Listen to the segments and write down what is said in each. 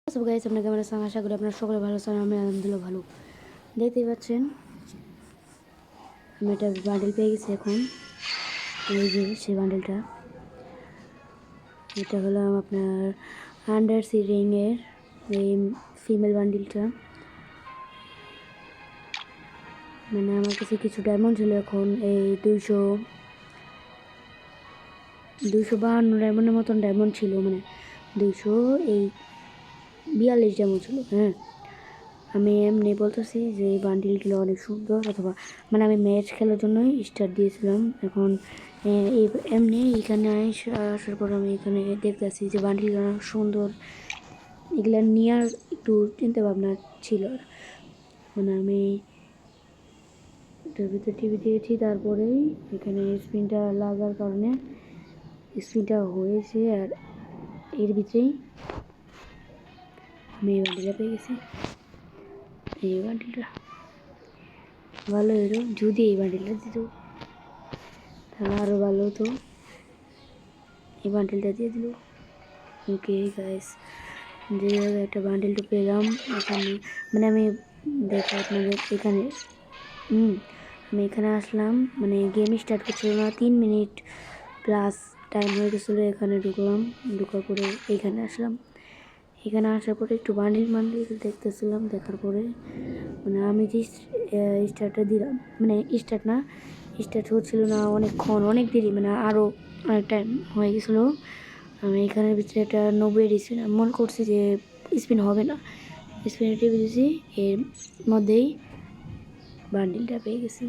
সব গাইস আপনার কেমন আছেন? আশা করি আপনারা সকলে ভালো আছেন। আমি আলহামদুলিল্লাহ ভালো। দেখতেই পাচ্ছেন আমি একটা বান্ডেল পেয়ে গেছি এখন। এই যে সেই বান্ডেলটা, এটা হলো আপনার আন্ডার সি রিংয়ের এই ফিমেল বান্ডেলটা। মানে আমার কাছে কিছু ডায়মন্ড ছিল, এখন এই 252 ডায়মন্ডের মতন ডায়মন্ড ছিল, মানে 242 ডায়মন্ড ছিল। হ্যাঁ, আমি এমনি বলতেছি যে এই বান্ডিলগুলো অনেক সুন্দর, অথবা মানে আমি ম্যাচ খেলার জন্যই স্টার্ট দিয়েছিলাম। এখন এমনি এখানে আসার পর আমি এখানে দেখতেছি যে বান্ডিলগুলো অনেক সুন্দর, এগুলো নেওয়ার একটু চিন্তা ভাবনা ছিল। মানে আমি এটার ভিতরে টিভি দিয়েছি, তারপরেই এখানে স্ক্রিনটা লাগার কারণে স্ক্রিনটা হয়েছে, আর এর ভিতরেই আমি এই বান্ডিলটা পেয়ে গেছি। এই বান্ডিলটা ভালো হলো, যদি এই বান্ডিলটা দিত তাহলে আরও ভালো হতো। এই বান্ডিলটা দিয়ে দিল। ওকে গাইস, যেভাবে একটা বান্ডিলটা পেলাম এখানে, মানে আমি দেখো আপনাদের এখানে আমি এখানে আসলাম, মানে গেম স্টার্ট করছিল না, 3 মিনিট প্লাস টাইম হয়ে গেছিলো। এখানে ঢুকলাম, ঢোকার পরে এইখানে আসলাম। এখানে আসার পরে একটু বান্ডিল দেখতেছিলাম, দেখার পরে মানে আমি যে স্টার্টটা দিলাম, মানে স্টার্ট হচ্ছিল না অনেকক্ষণ, অনেক দেরি, মানে আরও অনেক টাইম হয়ে গেছিলো। আমি এখানের ভিতরে একটা 90 দিয়েছিলাম, মনে করছি যে স্পিন হবে না, স্পিনে টিপে দিয়েছি, এর মধ্যেই বান্ডিলটা পেয়ে গেছি।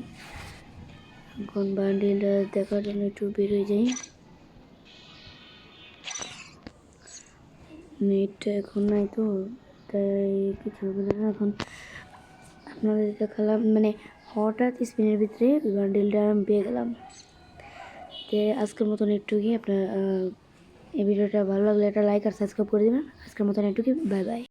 এখন বান্ডিলটা দেখার জন্য একটু বের হয়ে যাই। নেটটা এখন নাই তো, তাই কিছু হবে না। এখন আপনাদের দেখালাম, মানে হঠাৎ স্পিনের ভিতরে বান্ডিলটা আমি পেয়ে গেলাম। তো আজকের মতন একটুকি আপনার এই ভিডিওটা ভালো লাগলে একটা লাইক আর সাবস্ক্রাইব করে দেবেন। আজকের মতন একটুকি, বাই বাই।